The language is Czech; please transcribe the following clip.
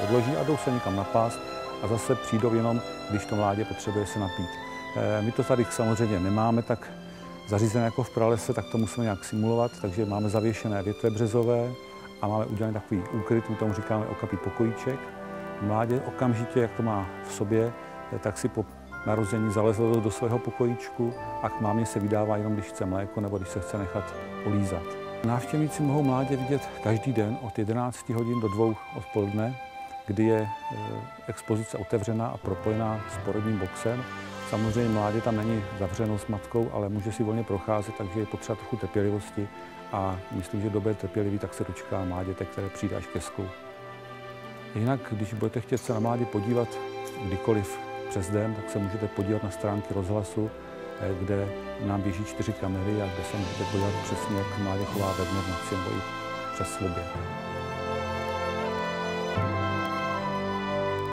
odloží a jdou se někam napást a zase přijdou jenom, když to mládě potřebuje se napít. My to tady samozřejmě nemáme tak zařízené jako v pralese, tak to musíme nějak simulovat, takže máme zavěšené větve březové a máme udělaný takový úkryt, my tomu říkáme okapí pokojíček. Mládě okamžitě, jak to má v sobě, tak si po narození zalezlo do svého pokojíčku a k mámě se vydává jenom, když chce mléko nebo když se chce nechat polízat. Návštěvníci mohou mládě vidět každý den od 11 hodin do 2 odpoledne, kdy je expozice otevřená a propojená s porodním boxem. Samozřejmě mládě tam není zavřeno s matkou, ale může si volně procházet, takže je potřeba trochu trpělivosti a myslím, že kdo bude trpělivý, tak se dočká mláděte, které přijde až ke sklu. Jinak, když budete chtět se na mládě podívat kdykoliv přes den, tak se můžete podívat na stránky rozhlasu, kde nám běží 4 kamery a kde se můžete podívat přesně, jak mládě chová ve dne, v noci nebo i přes oběd.